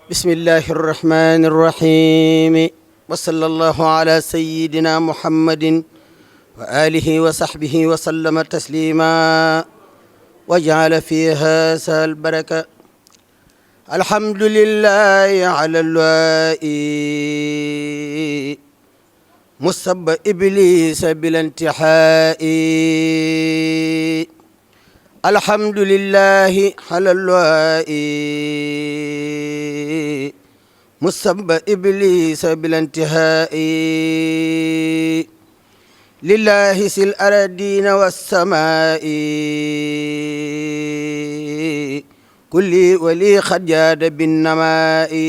bismillahi irrahmani irrahimi wa sallallahu ala sayidina muhammadin wa alihi wa sahbihi wa sallama taslima wa jaala fiha sal baraka alhamdulillahi ala lwai musabba iblisa bilantihai alhamdulillahi ala lwai musabba iblisa bilantihai lillahi sil aradina wassamai kulli wali xadjada binnamai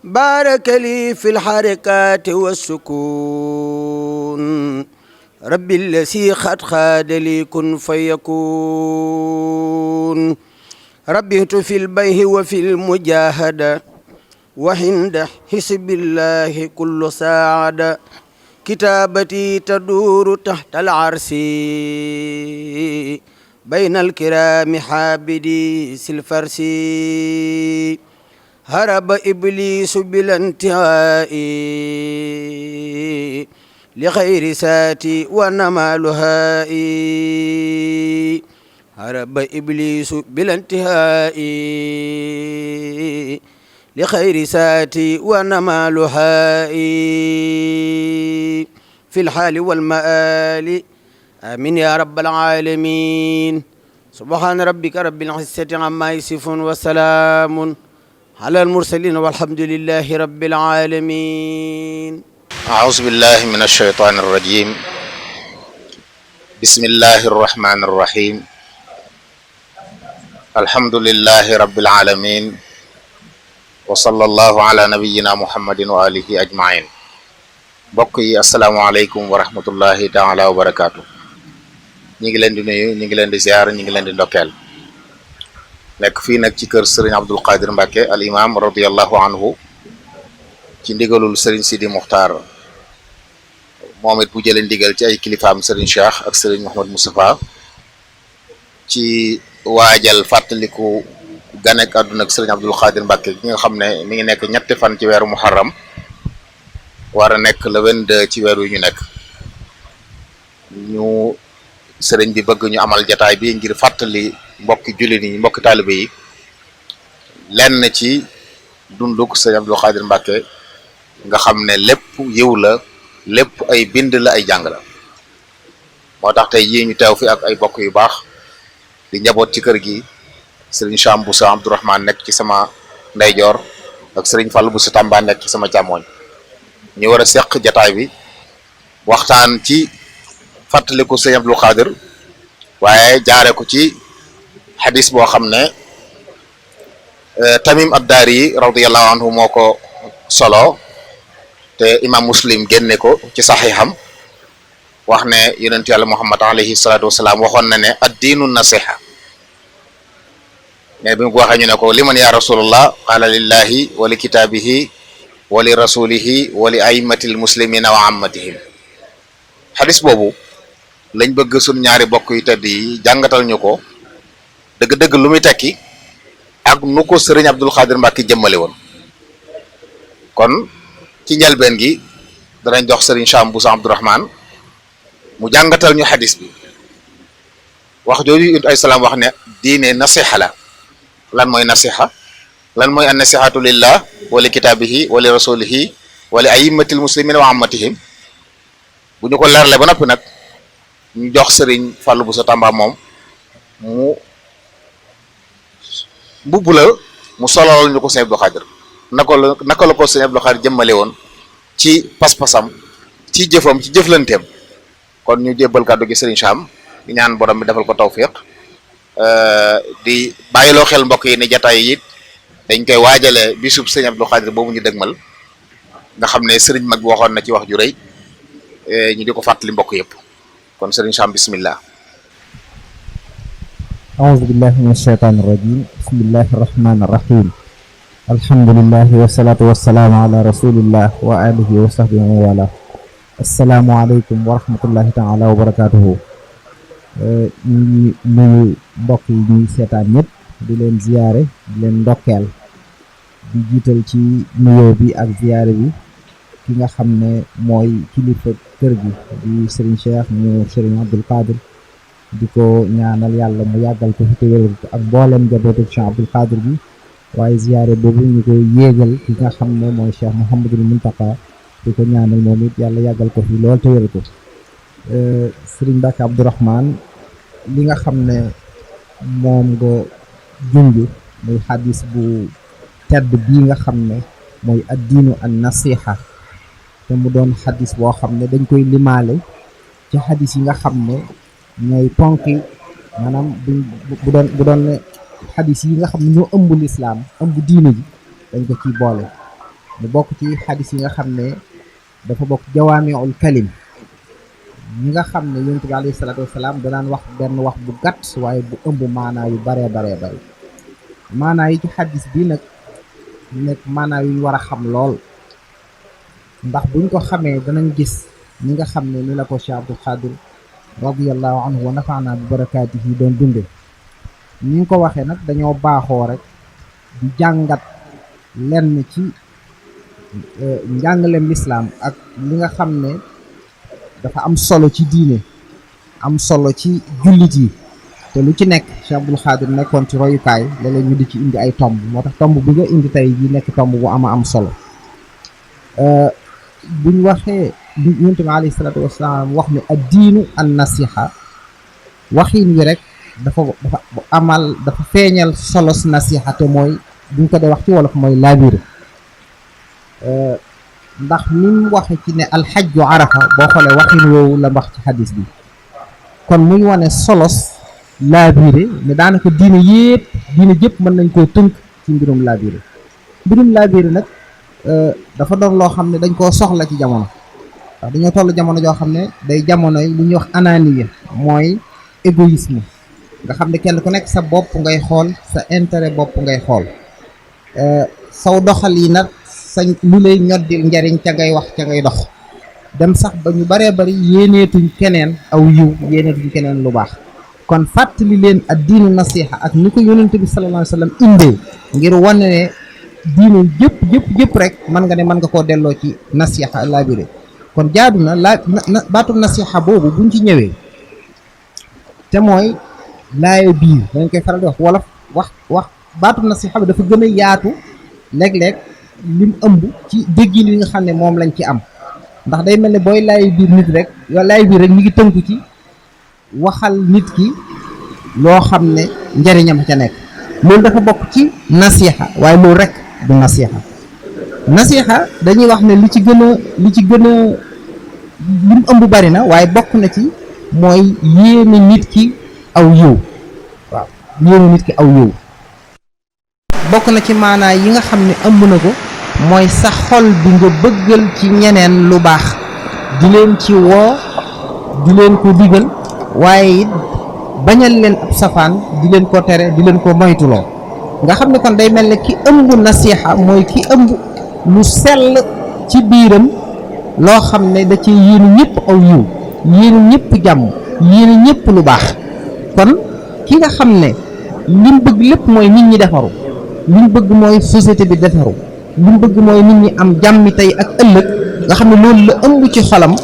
baraka li fi lxarakati wassukun rabbi lasi xat xaada li kun fayakun rabbitu fi lbayhi wa fi lmujahada wa hinda hisbillahi kullu saada kitabati taduru tahta alarsi bayna alkirami habidi silfarsi haraba iblisu bilantihai li khayri saati wa namaluhai haraba iblisu bilantihai li khayri saati wa namaluhai fi lhali walmaali amin ya rabbal alamin subhana rabbika rabbil izzati amma yasifun wa salamun ala almursalin walhamdulillahi rabbil alamin. أعوذ بالله من الشيطان الرجيم بسم الله الرحمن الرحيم الحمد لله رب العالمين وصلى الله على نبينا محمد وآله أجمعين. mbokk yi asalaamaaleykum wa rahmatullahi taala wa barakaatu. ñi ngi leen di nuyu, ñi ngi leen di ziar, ñi ngi leen di ndokkeel. nekk fii nag ci kër Serigne Abdul Qadir Mbacke al imam radiyallahu anhu ci ndigalul Serigne Sidi Muxtaar moom it bu jëlee ndigal ci ay kilifaam Serigne Cheikh ak Serigne Mouhamed Moustapha ci waajal fàttaliku ganek àdduna ak Serigne Abdul Qadir Mbacke gi nga xam ne mi ngi nekk ñetti fan ci weeru muharram war a nekk le 22 ci weer wi ñu nekk. ñu sëriñ bi bëgg ñu amal jataay bi ngir fàttali mbokki jullit yi mbokki taalibe yi lenn ci dunduk Serigne Abdul Qadir Mbacke nga xam ne lépp yiw la, lépp ay bind la, ay jàng la. moo tax tey yii ñu teew fi ak ay bokk yu baax di njaboot ci kër gi Serigne Cham Boussa Abdourahmane nekk ci sama ndeyjoor ak Serigne Fall Boussa Tamba nekk ci sama càmmooñ. ñu war a seq jataay bi waxtaan ci fàttaliku Serigne Abdul Qadir waaye jaare ko ci xadis boo xam ne Tamim ad-Dari radiyallahu anhu moo ko solo te imam Muslim génne ko ci saxiixam wax ne yonentu yàlla Muhammad alayhi salaatu wasalaam waxoon na ne ad-diinu nasiha. mais bi mu ko waxee ñu ne ko liman ya rasulullah qaala lillahi wa li kitaabihi wa li rasulihi wa li aimmatil muslimina wa ammatihim. xadis boobu lañ bëgg suñ ñaari bokk yu tedd yi jàngatal ñu ko dëgg-dëgg lu muy tekki ak nu ko Serigne Abdul Qadir Mbacke jëmmale woon. kon ci njëlbeen gi danañ jox Serigne Cham Boussa Abdourahmane mu jàngatal ñu xadis bi wax jooju ay salaam wax ne diine nasiha la. lan mooy nasiha, lan mooy an nasihatu lillah wa li kitaabihi wa li rasulihi wa li aimmatil muslimina wa ammatihim. bu ñu ko leerle ba noppi nag ñu jox Serigne Fallou Boussa Tamba moom mu mbubb la mu solol ñu ko Serigne Abdul Qadir naka la ko Serigne Abdul Qadir jëmmale woon ci pas-pasam, ci jëfam, ci jëflanteem. kon ñu jébbal kàddu gi Serigne Cham di ñaan borom bi defal ko tawfiq di bàyyiloo xel mbokk yi ne jataay yi it dañ koy waajale bisub Serigne Abdul Qadir boobu ñu dëgmal nga xam ne Serigne mag bi waxoon na ci wax ju rëy ñu di ko fàttali mbokk yëpp. kon Serigne Cham bismillah. أعوذ بالله من الشيطان الرجيم بسم الله الرحمن الرحيم الحمد لله والصلاة والسلام على رسول الله وآله وصحبه ومن والاه السلام عليكم ورحمة الله تعالى وبركاته. ñu ngi nuyu mbokk yi ñuy seetaan ñëpp di leen ziyaare di leen ndokkeel di jiital ci nuyoo bi ak ziyaare bi ki nga xam ne mooy kilifa kër gi di Serigne Cheikh mu Serigne Abdoul Qadir di ko ñaanal yàlla mu yàggal ko fi te wéral ko ak mboolem njabootu Cheikh Abdoul Qadir bi waaye ziyaare boobu ñu koy yéegal ki nga xam ne mooy Cheikh Mouhamadul Muntaka di ko ñaanal moom it yàlla yàggal ko fi lool te wéral ko Serigne Mbacke Abdourahmane li nga xam ne moom nga junj muy xadis bu tedd bii nga xam ne mooy addiinu an nasiha te mu doon xadis boo xam ne dañ koy limaale ci xadis yi nga xam ne ñooy ponki maanaam bu doon ne xadis yi nga xam ne ñoo ëmb lislaam ëmb diine ji dañ ko ciy boole mu bokk ci xadis yi nga xam ne dafa bokk jawaamiul kalim ñi nga xam ne yonent bi alayhi salaatu wasalaam danaan wax benn wax bu gàtt waaye bu ëmb maanaa yu baree bare maanaa yi ci xadis bi nag nekk maanaa yu ñu war a xam lool ndax buñ ko xamee danañ gis ñi nga xam ne ni la ko Cheikh Abdoul Qadir radiyallahu anhu wa nafaana bi barakaatihi doon dunde ni nga ko waxee nag dañoo baaxoo rek di jàngat lenn ci njàngaleem lislaam ak li nga xam ne dafa am solo ci diine am solo ci jullit yi te lu ci nekk Cheikh Abdoul Qadir nekkoon ci royukaay léeg-léeg ñu di ci indi ay tomb moo tax tomb bi nga indi tey ji nekk tomb bu am solo buñ waxee yonent bi alayhi salaatu wasalaam wax ne ad diinu an nasiha waxiin wi rek dafa feeñal solos nasiha te mooy buñ ko dee wax ci wolof mooy laabire ndax ni mu waxe ci ne alxajju arafa boo xoolee waxin woowu la wax ci xadis bi kon muy wane solos laabire ne daanaka diine jëpp mën nañ koo tënk ci mbirum laabire nag dafa doon loo xam ne dañ koo soxla ci jamono ndax dañoo toll jamono joo xam ne day jamono yi li ñuy wax ananiya mooy égoïsme nga xam ne kenn ku nekk sa bopp ngay xool sa intérêt bopp ngay xool saw doxal yi nag sa lu lay ñoddil njariñ ca ngay wax ca ngay dox dem sax ba ñu baree bari yéeneetuñ keneen aw yiw yéeneetuñ keneen lu baax kon fàttali leen ak diinu nasiha ak ni ko yonent bi sallallahu alayhi wa sallam indee ngir wane ne diine jëpp rek mën nga koo delloo ci nasiha laabire kon jaadu na baatu nasiha boobu buñ ci ñëwee te mooy laaye biir dañ koy faral di wax wala wax baatu nasiha bi dafa gën a yaatu léeg-léeg lim ëmb ci déggin yi nga xam ne moom lañ ci am ndax day mel ne booy laaye biir nit rek laaye biir rek mi ngi tënku ci waxal nit ki loo xam ne njariñam ca nekk loolu dafa bokk ci nasiha waaye loolu rek du nasiha dañuy wax ne li ci gën a lim ëmb bari na waaye bokk na ci mooy yéene nit ki aw yiw waaw yéene nit ki aw yiw bokk na ci maanaa yi nga xam ne ëmb na ko mooy sa xol bi nga bëggal ci ñeneen lu baax di leen ci woo di leen ko digal waaye it bañal leen ab safaan di leen ko tere di leen ko moytuloo nga xam ne kon day mel ne ki ëmb nasiha mooy ki ëmb lu sell ci biiram loo xam ne da ci yéenu ñëpp aw yiw yéenu ñëpp jàmm yéenu ñëpp lu baax kon ki nga xam ne li mu bëgg lépp mooy nit ñi defaru li mu bëgg mooy société bi defaru li mu bëgg mooy nit ñi am jàmmi tey ak ëllëg nga xam ne loolu la ëmb ci xolam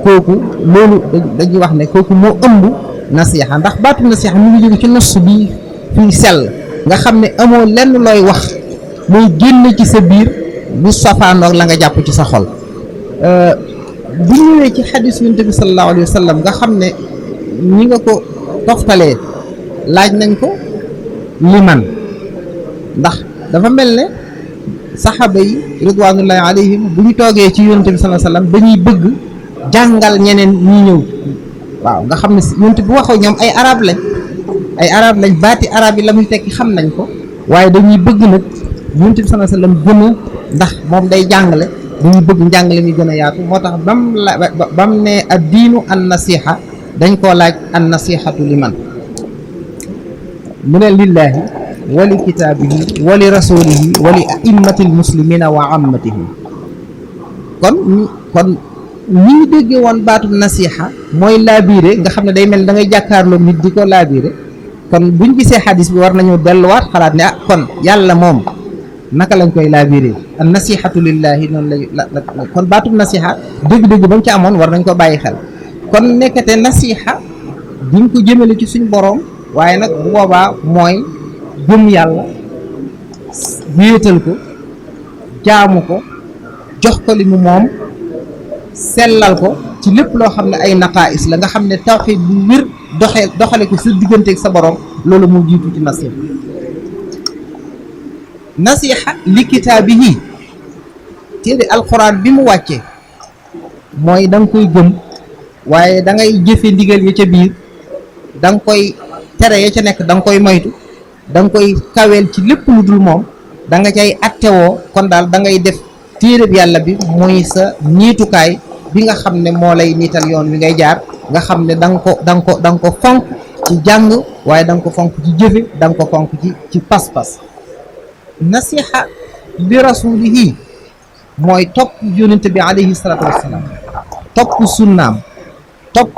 kooku loolu dañuy wax ne kooku moo ëmb nasiha ndax baatu nasiha mu ngi jóge ci nos bi fii sell nga xam ne amoo lenn looy wax muy génn ci sa biir lu safaanoog la nga jàpp ci sa xol bu ñëwee ci xadis yonent bi sallallahu alayhi wa sallam nga xam ne ñi nga ko toftalee laaj nañ ko liman ndax dafa mel ne saxaaba yi ridwanullahi alayhim bu ñu toogee ci yonent bi sallallahu alayhi wa sallam dañuy bëgg jàngal ñeneen ñi ñëw waaw nga xam ne yonent bi waxoo ñoom ay arab lañ baati arab yi la muy tekki xam nañ ko waaye dañuy bëgg nag yonent bi sallallahu alayhi wa sallam gën a ndax moom day jàngale dañuy bëgg njàngale mi gën a yaatu moo tax bam ne ad diinu an nasiha dañ koo laaj an nasihatu liman mu ne lillahi wa li kitaabihi wa li rasulihi wa li a'immati almuslimina wa ammatihim kon ñi ñu déggee woon baatu nasiha mooy laabiire nga xam ne day mel da ngay jàkkaarloo nit di ko laabiire kon buñ gisee xadis bi war nañu delluwaat xalaat ne kon yàlla moom naka lañ koy laabiré an nasihatu lillahi noonu la kon baatub nasiha dëgg-dëgg ba mu ci amoon war nañ ko bàyyi xel kon nekkate nasiha duñ ko jëmale ci suñ boroom waaye nag bu boobaa mooy gëm yàlla wéetal ko jaamu ko jox ko li mu moom sellal ko ci lépp loo xam ne ay naqaais la nga xam ne tawxiid bu wér doxale ko sa digganteeg sa borom loolu mu jiitu ci nasiha li kitaabihi téere alquran bi mu wàccee mooy da nga koy gëm waaye da ngay jëfe ndigal ya ca biir da nga koy tere ya ca nekk da nga koy moytu da nga koy kaweel ci lépp lu dul moom da nga cay attewoo kon daal da ngay def téereb yàlla bi muy sa niitukaay bi nga xam ne moo lay niital yoon wi ngay jaar nga xam ne da nga ko fonk ci jàng waaye da nga ko fonk ci jëfe da nga ko fonk ci pas-pas nasiha li rasulihi mooy topp yonente bi alayhi salaatu wassalaam topp sunnaam topp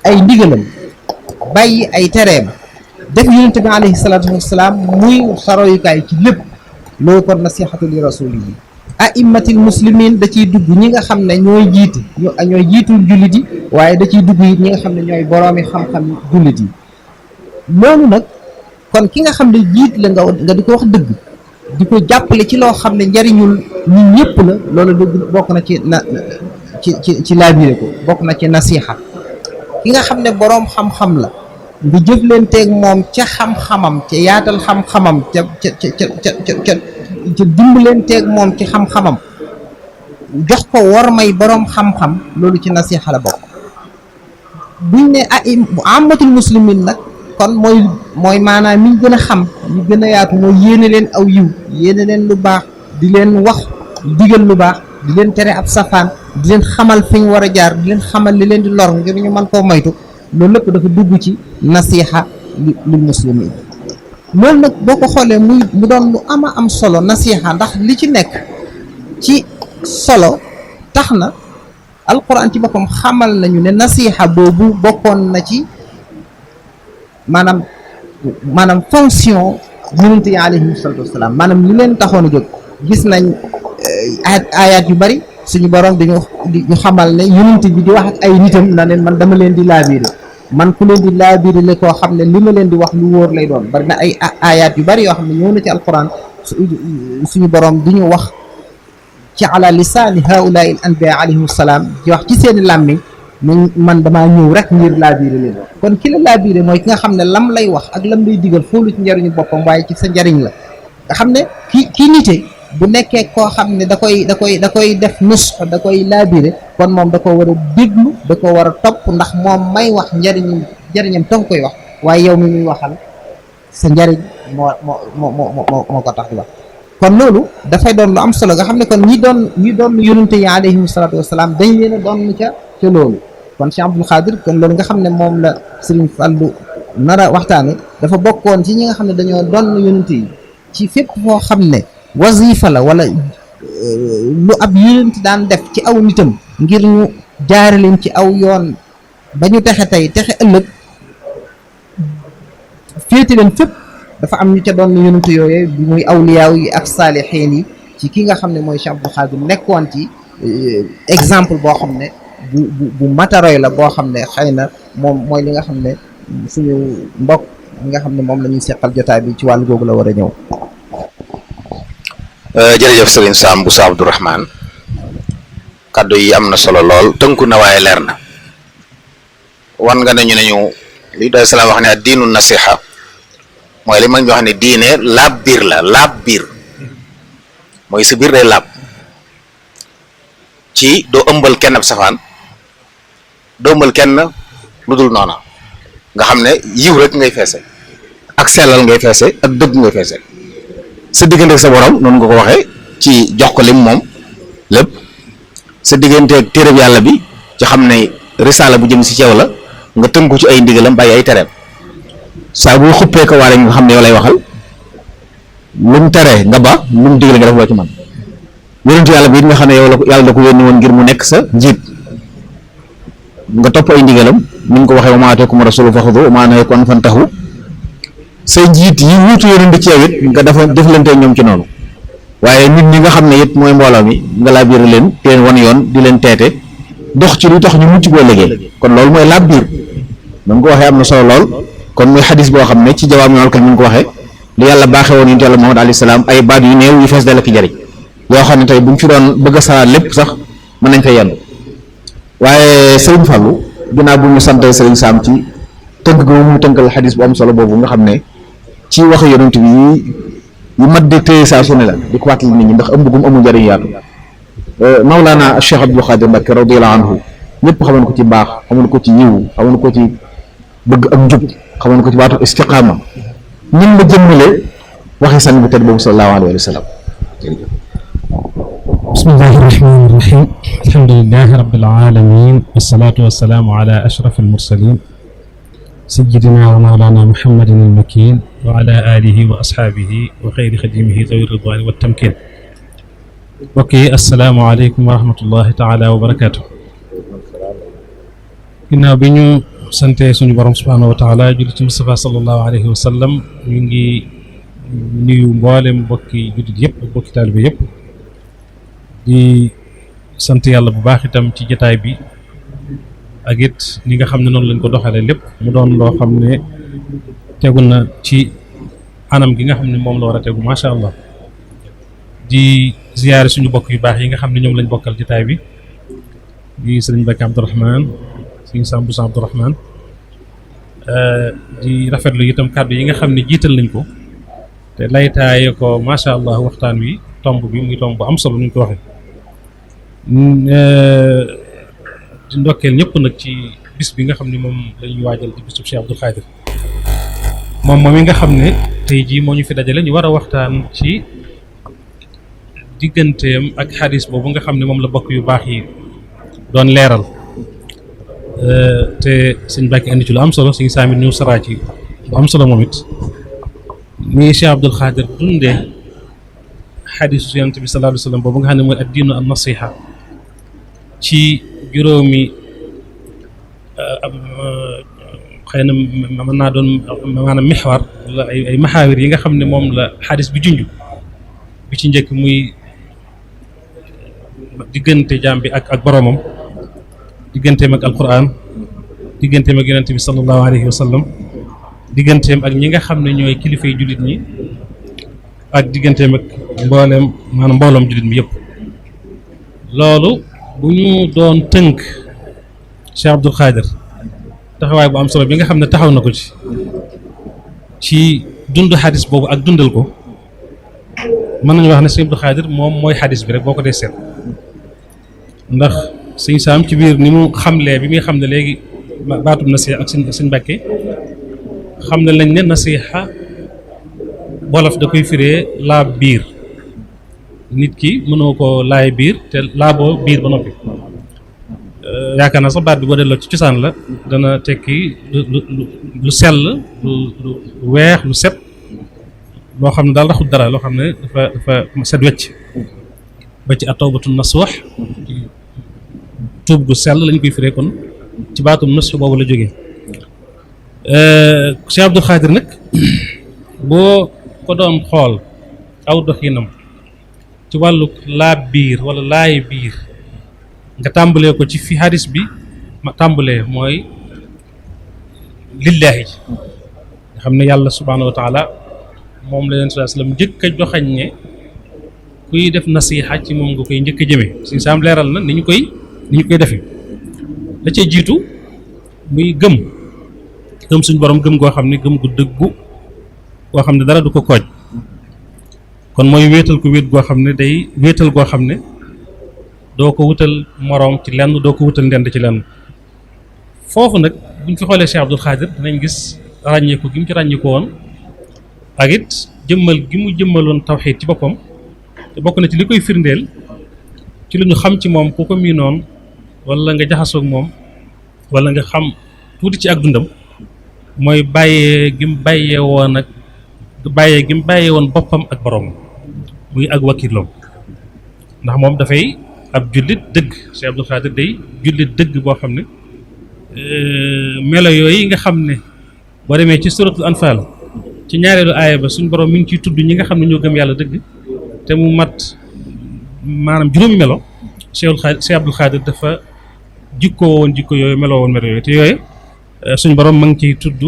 ay ndigalam bàyyi ay tereem def yonente bi alayhi salaatu wassalaam muy saroyukaay ci lépp loolu kon nasihatu li rasulihi aimmatil muslimin da ciy dugg ñi nga xam ne ñooy jiitul jullit yi waaye da ciy dugg it ñi nga xam ne ñooy boroomi xam-xam jullit yi loolu nag kon ki nga xam ne jiit la nga di ko wax dëgg di ko jàppale ci loo xam ne njariñul nit ñëpp la loolu dëgg bokk na ci laabire ko bokk na ci nasiha ki nga xam ne boroom xam-xam la nga jëflanteeg moom ca xam-xamam ca yaatal xam-xamam ca dimbalanteeg moom ci xam-xamam jox ko war may boroom xam-xam loolu ci nasiha la bokk buñ ne amatul muslimin nag kon mooy maanaam mi gën a xam ñu gën a yaatu mooy yéene leen aw yiw yéene leen lu baax di leen wax digal lu baax di leen tere ab safaan di leen xamal fi ñu war a jaar di leen xamal li leen di lor ngir ñu mën koo moytu loolu lépp dafa dugg ci nasiha lil muslimin loolu nag boo ko xoolee mu doon lu ama am solo nasiha ndax li ci nekk ci solo tax na alquran ci boppam xamal nañu ne nasiha boobu bokkoon na ci maanaam fonction yonente yi alayhi salatu wasalaam maanaam li leen taxoon a jóg gis nañ ayaat yu bari suñu borom di ñu xamal ne yonente bi di wax ak ay nitam na leen man dama leen di laabiire man ku leen di laabiire la koo xam ne li ma leen di wax lu wóor lay doon bari na ay ayaat yu bari yoo xam ne ñëw na ci alquran suñu borom di ñu wax ci ala lisaani haulaai al anbiya alayhim salaam di wax ci seeni làmmiñ man damaa ñëw rek ngir laabiire leen kon ki la laabiire mooy ki nga xam ne lam lay wax ak lam lay digal foolu ci njariñu boppam waaye ci sa njariñ la nga xam ne ki nite bu nekkee koo xam ne da koy def nusx da koy laabiire kon moom da ko war a déglu da ko war a topp ndax moom may wax njariñam tax koy wax waaye yow mi muy waxal sa njariñ moo ko tax di wax kon loolu dafay doon lu am solo nga xam ne kon ñi doon yonente yi alayhim salaatu wasalaam dañ leen a doon ca loolu kon Cheikh Abdoul Khadir kon loolu nga xam ne moom la Serigne Fallou nar a waxtaane dafa bokkoon ci ñi nga xam ne dañoo doon yonente yi ci fépp foo xam ne wazifa la wala lu ab yonente daan def ci aw nitam ngir ñu jaare leen ci aw yoon ba ñu texe tey texe ëllëg féete leen fépp dafa am ñu ca doon yonente yooyu bi muy awliyaaw yi ak saalixiin yi ci ki nga xam ne mooy Cheikh Abdoul Khadir nekkoon ci exemple boo xam ne bu mataroy la boo xam ne xëy na moom mooy li nga xam ne suñu mbokk mi nga xam ne moom la ñuy seqal jotaay bi ci wàllu googu la war a ñëw. jërëjëf Serigne Sam Bousso Abdourahmane kaddu yi am na solo lool tënku na waaye leer na wan nga ne ñu li doy salaam wax ne ak diinu nasiha mooy li ma ñu wax ne diine laab biir la laab biir mooy sa biir day laab ci doo ëmbal kenn ab safaan doo ëmbal kenn lu dul noona nga xam ne yiw rek ngay feese ak sellal ngay feese ak dëgg ngay feese sa diggante ak sa borom noonu nga ko waxee ci jox ko lim moom lépp sa diggante ak téereb yàlla bi ci xam ne risaala bu jëm si ceew la nga tënku ci ay ndigalam bàyyi ay tereem saa buy xuppee ko waare nga xam ne yow lay waxal lu mu tere nga ba lu mu digle nga def loo ci man yonentu yàlla bi it nga xam ne yow la yàlla da ko yónni woon ngir mu nekk sa njiit nga topp ay ndigalam ni nga ko waxee wa maa aataakumu rasuulu faxuduuhu wa maa nahaakum anhu fantahuu say njiit yi wuutu yonent ci yow it nga deflante ñoom ci noonu waaye nit ñi nga xam ne it mooy mbooloo mi nga laa biir leen di leen wan yoon di leen teete dox ci lu tax ñu mucc boo liggéey kon loolu mooy laab biir nam ko waxee am na solo lool kon muy xadis boo xam ne ci jawaami'ul kalim ni ko waxee li yàlla baaxee woon yonent Yàlla Muhammad alayhi salaam ay baat yu néew yu fees dal ak jariñ yoo xam ne tey buñ fi doon bëgg a salaat lépp sax mën nañ fay yendu waaye Serigne Fallou ginnaaw bu ñu sant Serigne Sam ci tënk gu mu tënkal xadis bu am solo boobu nga xam ne ci wax yonent bi yu mat de téye saa su ne la di ko fàttali nit ñi ndax ëmb gum amul njëriñ yaatu Mawlana Cheikh Abdoul Khadir Mbacké radiyallahu anhu ñëpp xamoon ko ci baax xamoon ko ci yiw xamoon ko ci bëgg ak njub xamoon ko ci baatu istiqaama ñun la jëmmale waxi sang bi tedd boobu sallallahu alayhi wa sallam. bismillahi rahmani rahim alhamdulilahi rabbil alamin wassalatu wassalaamu ala ashraf almursalin sayyidina wa mawlana muhammadin almakin wa ala alihi wa ashaabihi wa xayri xadimihi zawi ridwani wa tamkin. mbokk yi assalaamu aleykum wa rahmatullahi taala wa barakaatu. ginnaaw bi ñu sante suñu borom subhaanahu wa taala julli ci Mustafa sallallahu alayhi wa sallam ñu ngi nuyu mboolem mbokki jullit yëpp mbokki taalibe yëpp di sant yàlla bu baax itam ci jataay bi ak it ni nga xam ne noonu lañ ko doxalee lépp mu doon loo xam ne tegu na ci anam gi nga xam ne moom la war a tegu macha allah di ziyaare suñu bokk yu baax yi nga xam ne ñoom lañ bokkal jataay bi di sëriñ Mbacké Abdourahmane sëriñ Sam Bousso Abdourahmane di rafetlu itam kàddu yi nga xam ne jiital nañ ko te laytaaye ko macha allah waxtaan wi tomb bi muy tomb bu am solo ni ñu ko waxee di ndokkeel ñëpp nag ci bis bi nga xam ne moom lañuy waajal di bisu Cheikh Abdoul Khadir moom yi nga xam ne tey jii moo ñu fi dajale ñu war a waxtaan ci digganteem ak xadis boobu nga xam ne moom la bokk yu baax yi doon leeral te sëñ Mbàkke indi ci lu am solo sëñ Saamit ñu saraa ci lu am solo moom it ni Cheikh Abdoul Khadir dundee xadisu yonent bi sallallahu alayhi wa sallam boobu nga xam ne mooy addiinu an nasiha ci juróomi xëy na mën naa doon maanaam mixwar wala ay maxaawir yi nga xam ne moom la xadis bi junj bi ci njëkk muy diggante jaam bi ak boroomam digganteem ak alquran digganteem ak yonent bi sallallahu alayhi wa sallam digganteem ak ñi nga xam ne ñooy kilifay jullit ñi ak digganteem ak mbooloom jullit mi yëpp loolu bu ñu doon tënk Cheikh Abdoul Khadir taxawaay bu am solo bi nga xam ne taxaw na ko ci dund xadis boobu ak dundal ko mën nañu wax ne Cheikh Abdoul Khadir moom mooy xadis bi rek boo ko dee seet ndax sëñ Saam ci biir ni mu xamlee bi muy xam ne léegi baatum nasiha ak sëñ Mbàkke xam ne lañ ne nasiha wolof da koy firee laab biir nit ki mënoo ko laay biir te laaboo biir ba noppi yaakaar naa sax baat bi boo delloo ci cosaan la dana tekki lu sell lu weex lu set loo xam ne daal raxut dara loo xam ne dafa set wecc ba ci at-tawbatu nasuux tuub gu sell lañ koy firee kon ci baatum nasuux boobu la jógee Cheikh Abdoul Khadir nag boo ko doon xool aw doxinam ci wàllu laab biir wala laay biir nga tàmbalee ko ci fi hadis bi ma tàmbalee mooy lillaahi nga xam ne yàlla subhaanahu wa taala moom la leen sallallahu alayhi wa sallam njëkk a joxañ ne kuy def nasiha ci moom nga koy njëkk a jëmee suñu saam leeral na ni ñu koy defee la ca jiitu muy gëm suñ borom gëm goo xam ne gëm gu dëggu goo xam ne dara du ko kooj kon mooy wéetal ko wéet goo xam ne day wéetal goo xam ne doo ko wutal moroom ci lenn doo ko wutal ndend ci lenn foofu nag buñ fi xoolee Cheikh Abdoul Khadir dinañ gis ràññeeku gi mu ci ràññeeku woon ak it jëmmal gi mu jëmmaloon tawxiid ci boppam te bokk na ci li koy firndeel ci lu ñu xam ci moom ku ko miinoon wala nga jaxasoog moom wala nga xam tuuti ci ak dundam mooy bàyyee gi mu bàyyee woon boppam ak boroom muy ak wakiiloom ndax moom dafay ab jullit dëgg Cheikh Abdoul Khadir day jullit dëgg boo xam ne melo yooyu nga xam ne boo demee ci suratul anfal ci ñaareelu aaya ba suñ borom mi ngi ciy tudd ñi nga xam ne ñoo gëm yàlla dëgg te mu mat maanaam juróomi melo Cheikh Abdul Xaadir dafa jikkoo woon jikko yooyu meloo woon melo yooyu te yooyu suñ borom ma ngi ciy tudd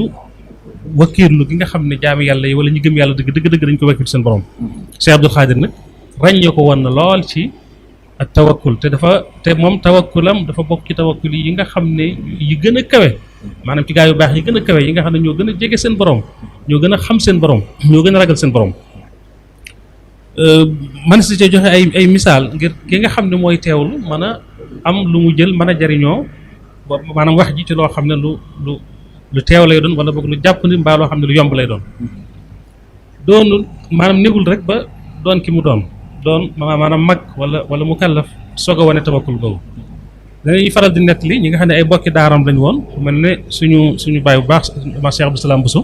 wakkiirlu gi nga xam ne jaami yàlla yi wala ñu gëm yàlla dëgg dañ ko wakkil seen borom. Cheikh Abdul Xaadir nag ràññee ko woon na lool ci ak tawakkul te moom tawakkulam dafa bokk ci tawakkul yi nga xam ne yi gën a kawe maanaam ci gaa yu baax yi gën a kawe yi nga xam ne ñoo gën a jege seen borom ñoo gën a xam seen borom ñoo gën a ragal seen borom. man si ca joxe ay misaal ngir ki nga xam ne mooy teewlu mën a am lu mu jël mën a jariñoo maanaam wax ji ci loo xam ne lu teew lay doon wala boog lu jàpp ni mbaa loo xam ne lu yomb lay doonul maanaam négul rek ba doon ki mu doon maanaam mag wala mu kallaf soog a wane tawakkul googu dañuy faral di nettali ñi nga xam ne ay bokki daaram lañ woon mel ne suñu baay bu baax ma Cheikh Abdou Salam Bousso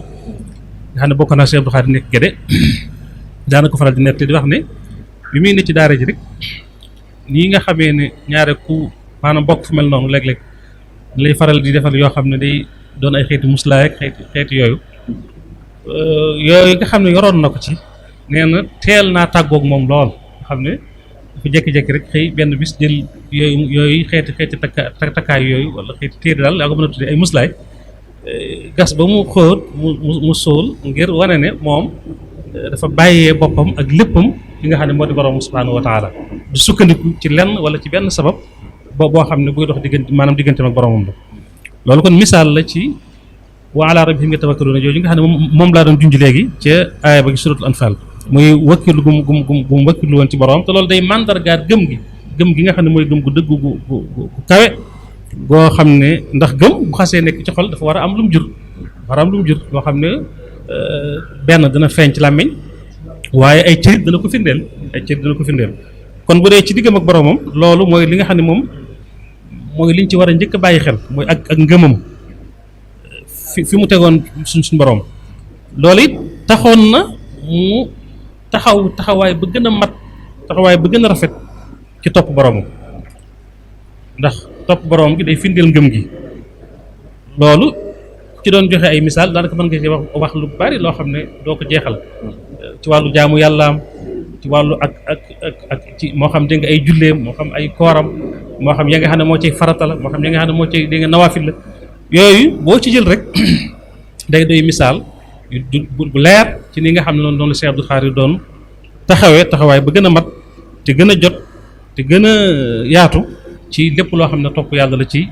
nga xam ne bokk naa Cheikh Abdou Khadir nekk Gédé daana ko faral di nettali di wax ne bi muy ne ci daara ji rek nii nga xamee ne ñaare ku maanaam bokk fu mel noonu léeg-léeg lay faral di defal yoo xam ne day doon ay xeeti muslaay ak xeeti yooyu nga xam ne yoroon na ko ci nee na teel naa tàggoog moom lool nga xam ne dafa jékki-jékki rek xëy benn bis jël yooyu xeeti takkaay yooyu wala xeeti téere daal yaa ko mën a tuddee ay muslaay gas ba mu xóot mu suul ngir wane ne moom dafa bàyyee boppam ak léppam li nga xam ne moo di borom subhanahu wa taala du sukkandiku ci lenn wala ci benn sabab boo xam ne buy dox digganteem ak boromam la loolu kon misaal la ci wa ala rabbihim yatawakkaluuna jooju nga xam ne moom laa doon junj léegi ca aaya ba gi suratul anfal muy wakkilu gum wakkilu woon ci borom te loolu day mandargaat gëm gi nga xam ne mooy gëm gu dëgg gu kawe goo xam ne ndax gëm bu xasee nekk ci xol dafa war a am lu mu jur loo xam ne benn dana feeñ ci làmmiñ waaye ay cërit dana ko firndeel kon bu dee ci diggam ak boromam loolu mooy li nga xam ne moom mooy liñ ci war a njëkk a bàyyi xel mooy ak ngëmam fi mu tegoon suñ borom loolu it taxoon na mu taxawaay ba gën a mat taxawaay ba gën a rafet ci topp boromam ndax topp boromam gi day firndeel ngëm gi loolu ci doon joxe ay misaal daanaka mën nga ci wax lu bari loo xam ne doo ko jeexal ci wàllu jaamu yàllaam ci wàllu ak ci moo xam dégg nga ay julleem moo xam ay kooram moo xam ya nga xam ne moo cay farata la moo xam ya nga xam ne moo cay dégg nga nawaafil la yooyu boo ci jël rek day doy misaal bu leer ci ni nga xam ne noonu la Cheikh Abdou Khadir doon taxawaay ba gën a mat te gën a jot te gën a yaatu ci lépp loo xam ne topp yàlla la ci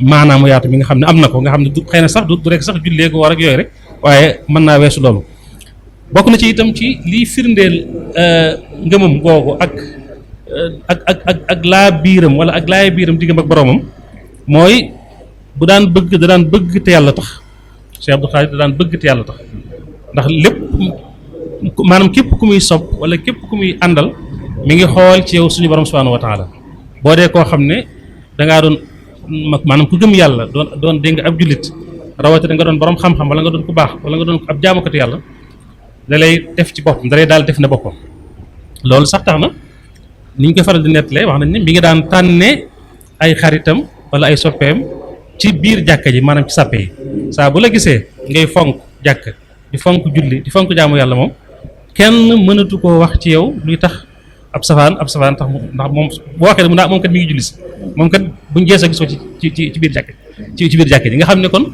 maanaamu yaatu bi nga xam ne am na ko nga xam ne du xëy na sax du rek sax jullee ko war ak yooyu rek waaye mën naa weesu loolu bokk na ci itam ci liy firndeel ngëmam googu ak laa biiram wala ak laay biiram diggam ak boromam mooy bu daan bëgg te yàlla tax Cheikh Abdou Khadir da daan bëgg te yàlla tax ndax lépp maanaam képp ku muy sopp wala képp ku muy àndal mi ngi xool ci yow suñu borom subhanahu wa taala boo dee koo xam ne dangaa doon maanaam ku gëm yàlla doon dégg nga ab jullit rawatina nga doon borom xam-xam wala nga doon ku baax wala nga doon ab jaamukatu yàlla da lay def ci boppam da lay daal def ne boppam loolu sax tax na ni ñu koy faral di nettalee wax nañ ne mi ngi daan tànne ay xaritam wala ay soppeem ci biir jàkka ji maanaam ci sàppe yi saa bu la gisee ngay fonk jàkk di fonk julli di fonk jaamu yàlla moom kenn mënatu koo wax ci yow luy tax ab safaan tax ndax moom boo waxee mu moom kat mi ngi julli si moom kat buñ geesoo gisoo ci biir jàkk ci biir jàkk ji nga xam ne kon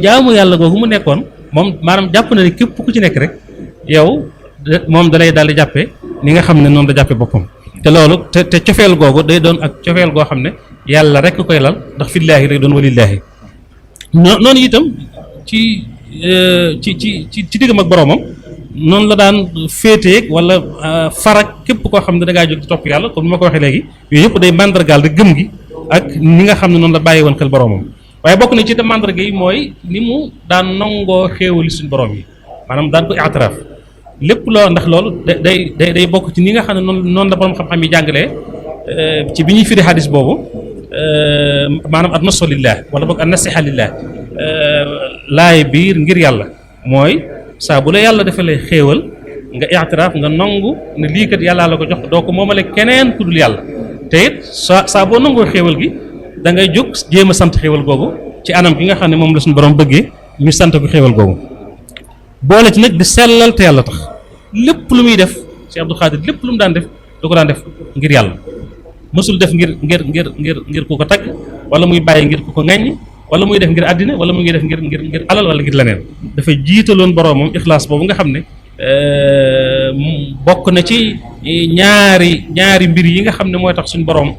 jaamu yàlla googu mu nekkoon moom maanaam jàpp na ne képp ku ci nekk rek yow moom da lay daal di jàppee ni nga xam ne noonu la jàppee boppam te loolu te cofeel googu day doon ak cofeel goo xam ne yàlla rek koy lal ndax fillaahi lay doon walillaahi noonu itam ci diggam ak boromam noonu la daan féeteeg wala farak képp koo xam ne da ngaa jóg di topp yàlla comme ni ma ko waxee léegi yooyu yëpp day mandargaal rek gëm gi ak ni nga xam ne noonu la bàyyi woon xel boromam waaye bokk na ci itam mandarga yi mooy ni mu daan nangoo xéewali suñu borom yi maanaam daan ko i'tiraaf lépp loo ndax loolu day bokk ci ni nga xam ne noonu la borom xam-xam yi jàngalee ci bi ñuy firi xadis boobu maanaam an nasu lillah wala boog an nasiha lillah laay biir ngir yàlla mooy saa bu la yàlla defee lay xéewal nga i'tiraaf nga nangu ne lii kat yàllaa la ko jox doo ko moomale keneen ku dul yàlla te it saa boo nangoo xéewal gi da ngay jóg jéem a sant xéewal googu ci anam gi nga xam ne moom la suñu borom bëggee ñu sant ko xéewal googu boole ci nag di sellal te yàlla tax lépp lu muy def Cheikh Abdou Khadir lépp lu mu daan def da ko daan def ngir yàlla mësul def ngir ku ko tagg wala muy bàyyi ngir ku ko ŋaññi wala muy def ngir àddina wala muy def ngir alal wala ngir leneen dafay jiitaloon boroomam ixlaas boobu nga xam ne bokk na ci ñaari mbir yi nga xam ne mooy tax suñu boroom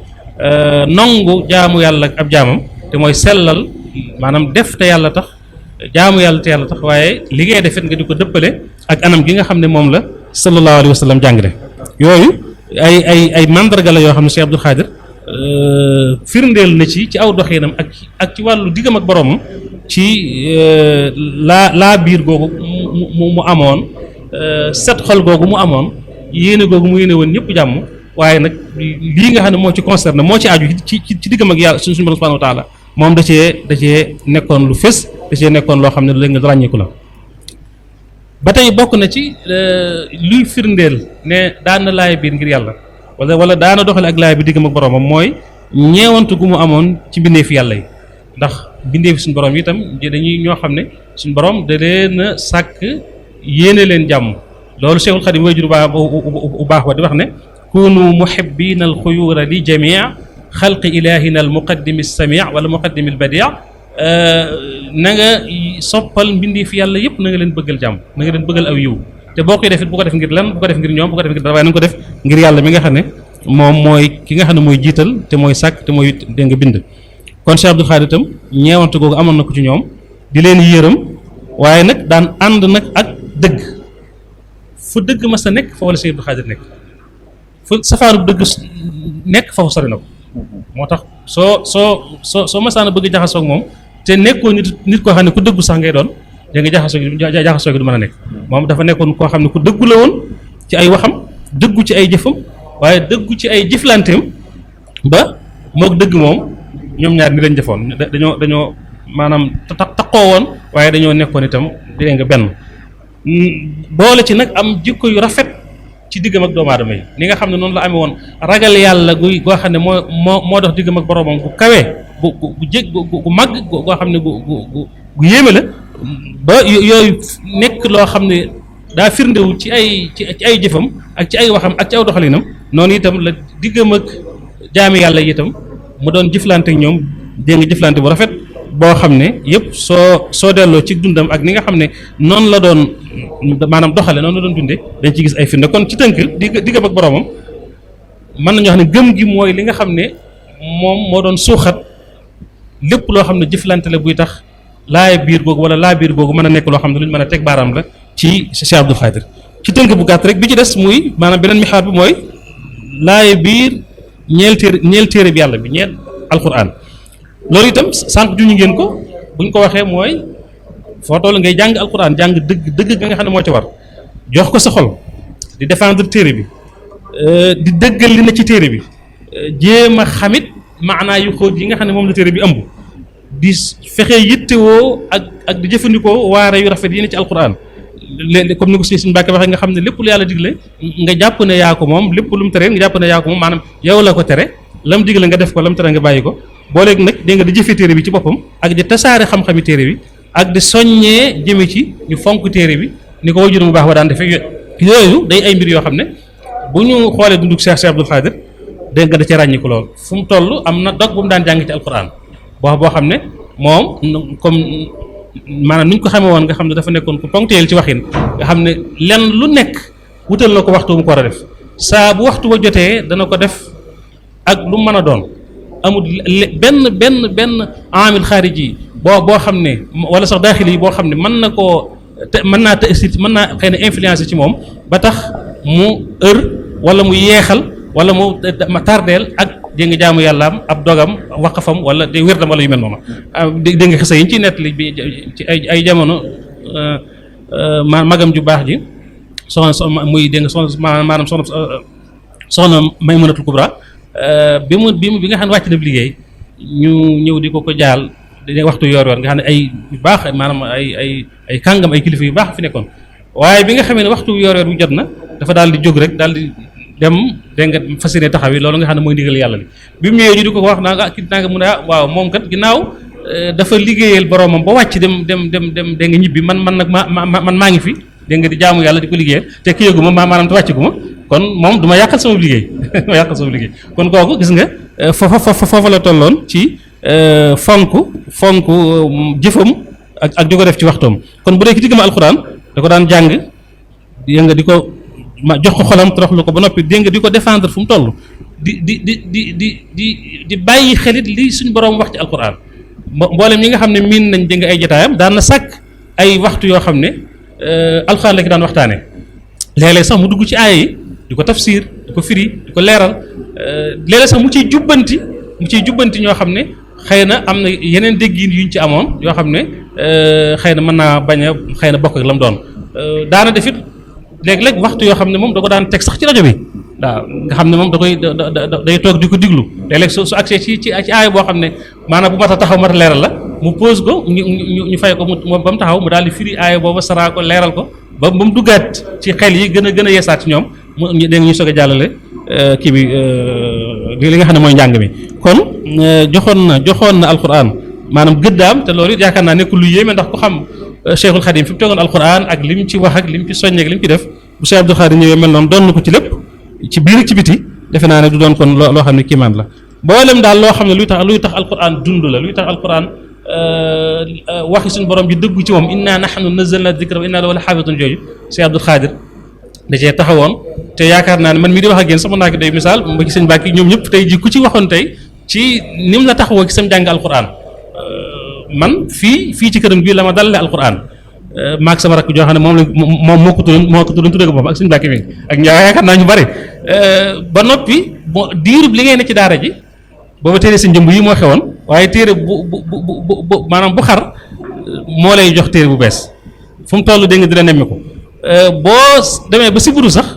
nangu jaamu yàlla ak ab jaamam te mooy sellal maanaam def te yàlla tax jaamu yàlla te yàlla tax waaye li ngay defet nga di ko dëppale ak anam gi nga xam ne moom la sallallahu alayhi wa sallam jàngale yooyu ay mandarga la yoo xam ne Cheikh Abdou Khadir firndeel na ci aw doxinam ak ci wàllu diggam ak boroomam ci laa biir googu mu amoon set xol googu mu amoon yéene googu mu yéene woon ñëpp jàmm waaye nag lii nga xam ne moo ci concerné moo ci aju ci diggam ak yàlla suñu borom subhanahu wa taala moom da cee nekkoon lu fës da cee nekkoon loo xam ne léegi nga ràññeeku la ba tey bokk na ci luy firndeel ne daan na laay biir ngir yàlla wala daana doxale ak laay bi diggam ak boroomam mooy ñeewantu gu mu amoon ci mbindeefi yàlla yi ndax mbindeefi suñu borom itam dañuy ñoo xam ne suñu borom da leen a sàkk yéene leen jàmm loolu Cheikhul Khadim way jur bu baax ba di wax ne kunu muhibbina al xuyura li jamii xalqi ilahina al muqaddimi samii wala muqaddimi al badi na nga soppal mbindeefi yàlla yëpp na nga leen bëggal jàmm na nga leen bëggal aw yiw te boo koy def it bu ko def ngir lan bu ko def ngir ñoom bu ko def ngir dara waaye na nga ko def ngir yàlla mi nga xam ne moom mooy ki nga xam ne mooy jiital te mooy sàkk te mooy dégg nga bind kon Cheikh Abdou Khadir itam ñeewante googu amoon na ko ci ñoom di leen yërëm waaye nag daan ànd nag ak dëgg fu dëgg mas a nekk fa wala Cheikh Abdou Khadir nekk fu safaanu dëgg nekk foofu sori na ko moo tax soo masaana bëgg jaxasoo ak moom te nekkoo nit koo xam ne ku dëggu sax ngay doon da nga jaxasoo gi du mën a nekk moom dafa nekkoon koo xam ne ku dëggu la woon ci ay waxam dëggu ci ay jëfam waaye dëggu ci ay jëflanteem ba mook dëgg moom ñoom ñaar ni lañ jëfoon dañoo maanaam taqoo woon waaye dañoo nekkoon itam di nga benn boole ci nag am jikko yu rafet ci diggam ak doomu aadama yi ni nga xam ne noonu la amee woon ragal yàlla goo xam ne moo dox diggam ak boroomam gu kawee gu màgg goo xam ne gu yéeme la ba yooyu nekk loo xam ne daa firndewu ci ay jëfam ak ci ay waxam ak ci aw doxalinam noonu itam la diggam ak jaami yàlla yi itam mu doon jëflante ak ñoom dégg nga jëflante bu rafet boo xam ne yëpp soo delloo ci dundam ak ni nga xam ne noonu la doon maanaam doxale noonu la doon dunde dañ ci gis ay firnde kon ci tënk diggam ak boroomam mën nañu wax ne gëm gi mooy li nga xam ne moom moo doon suuxat lépp loo xam ne jëflante la buy tax laay biir googu wala laa biir googu mën a nekk loo xam ne lu ñu mën a teg baaraam la ci Cheikh Abdou Khadir ci tënk bu gàtt rek bi ci des muy maanaam beneen mixaar bi mooy laay biir ñeel téere bi yàlla bi ñeel alquran loolu itam sànq juñu ngeen ko buñ ko waxee mooy foo toll ngay jàng alquran jàng dëgg ga nga xam ne moo ci war jox ko sa xol di défendre téere bi di dëggal li na ci téere bi jéem a xamit maanaa yu xóot yi nga xam ne moom la téere bi ëmb di fexe yittewoo ak di jëfandikoo waare yu rafet yi ne ci alquran léegi comme ni ko suñu Mbàkke waxee nga xam ne lépp lu yàlla digle nga jàpp ne yaa ko moom lépp lu mu tere nga jàpp ne yaa ko moom maanaam yow la ko tere lam digle nga def ko lam tere nga bàyyi ko boo léegi nag dégg nga di jëfe téere bi ci boppam ak di tasaare xam-xami téere bi ak di soññee jëme ci ñu fonk téere bi ni ko wajur mu baax ba daan defee yooyu day ay mbir yoo xam ne bu ñu xoolee dundug Cheikh Abdou Khadir dégg nga da ci ràññiku lool fu mu toll am na dog bu mu daan jàng ci alquran boo xam ne moom comme maanaam ni ñu ko xamee woon nga xam ne dafa nekkoon ku ponctuel ci waxin nga xam ne lenn lu nekk wutal na ko waxtu mu ko war a def saa bu waxtu ba jotee dana ko def ak lu mën a doon amul benn amil xaariji boo xam ne wala sax daaxili yi boo xam ne mën na koo mën naa mën naa xëy na influencer ci moom ba tax mu wala mu yeexal wala mu tardeel ak dégg nga jaamu yàllaam ab dogam waqafam wala de wérdam wala yu mel noonu dégg nga xisa yi ñu ciy nettali bi ci ay jamono magam ju baax ji soxna muy dégg nga soxna maanaam soxna Maymunatul Kubra bi nga xam ne wàcc na bi liggéey ñu ñëw di ko jaal di waxtu yor nga xam ne ay yu baax maanaam ay kàngam ay kilifa yu baax fi nekkoon waaye bi nga xamee ne waxtu yor bu jot na dafa daal di jóg rek daal di dem dégg nga fas yéene taxaw yi loolu nga xam ne mooy ndigal yàlla li bi mu ñëwee ñu di ko wax naa nga mu ne waaw moom kat ginnaaw dafa liggéeyal boromam ba wàcc dem da nga ñibbi man nag man maa ngi fi dégg nga di jaamu yàlla di ko liggéeyal te ki yëgu ma maanaam te wàcc gu ma kon moom du ma yàqal sama liggéey ma yàqal sama liggéey kon kooku gis nga foofa la tolloon ci fonk jëfam ak di ko def ci waxtoom kon bu dee ki diggam alxuraan da ko daan jàng dégg nga di ko jox ko xolam toroxlu ko ba noppi dégg nga di ko défendre fu mu toll di bàyyi xelit li suñu borom wax ci alxuraan mboolem ñi nga xam ne miin nañ dégg nga ay jotaayam daan na sàkk ay waxtu yoo xam ne alxuraan la ki daan waxtaane léeg-léeg sax mu dugg ci aaya yi di ko tafsir di ko firi di ko leeral léeg-léeg sax mu ciy jubbanti ñoo xam ne xëy na am na yeneen déggin yuñ ci amoon yoo xam ne xëy na mën naa bañ a xëy na bokk ak la mu doon daana defit léeg-léeg waxtu yoo xam ne moom da ko daan teg sax ci rajo bi waaw nga xam ne moom day toog di ko diglu léeg-léeg su accès ci aaya boo xam ne maanaam bu mat a taxaw mat a leeral la mu pose ko ñu fay ko ba mu taxaw mu daal di firi aaya booba saraa ko leeral ko ba mu duggaat ci xel yi gën a yeesaat ci ñoom dégg ñu soog a jàllale kii bi li nga xam ne mooy njàng mi kon joxoon na alquran maanaam gëddaam te loolu it yaakaar naa nekkul lu yéeme ndax ku xam Cheikhul Khadim fi mu tegoon alquran ak lim ci wax ak lim ci soññeek lim ci def bu Cheikh Abdou Khadim ñëwee mel noonu doon na ko ci lépp ci biir ak ci biti defe naa ne du doon kon loo xam ne kiimaan la boolem daal loo xam ne luy tax alquran dund la luy tax alquran waxi suñu borom ji dëggu ci moom inna nahnu nazzalna dhikra wa inna lahu lahafizun jooju Cheikh Abdou Khadir da cee taxawoon te yaakaar naa ne man mii di wax ak yéen sax mën naa ko doy misaal ba ci sëñ Mbàkke ñoom ñëpp tey ji ku ci waxoon tey ci ni mu la taxawoo ci sam jàng alquran man fii ci këram bii la ma dalalee alquran maag sama rakk joo xam ne moom moo ko tuddoon tuddee ko boppam ak sëñ Mbàkke mi ak yaakaar naa ñu bari ba noppi diirub li ngay ne ci daara ji booba téere sa njëmb yi moo xewoon waaye téere bu maanaam bu xar moo lay jox téere bu bees fu mu toll dégg nga di la nemmi ko boo demee ba siburu sax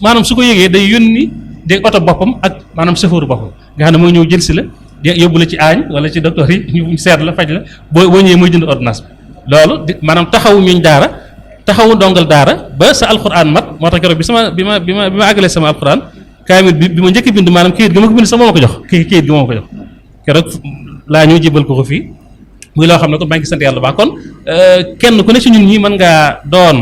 maanaam su ko yëgee day yónni dégg oto boppam ak maanaam chauffeur boppam nga xam ne mooy ñëw jël si la yóbbu la ci aañ wala ci docteur yi ñu seet la faj la boo ñëwee mooy jënd ordonnance bi loolu maanaam taxawu ñuñ daara taxawu ndongal daara ba sa alxuraan mat moo tax keroog bi ma àggalee sama alxuraan kaamil bi ma njëkk bind maanaam kayit gi ma ko bind sax moo ma ko jox kayit gi moo ma ko jox keroog laa ñëw jébal ko fii muy loo xam ne kon maa ngi sant yàlla baax kon kenn ku ne ci ñun ñi mën ngaa doon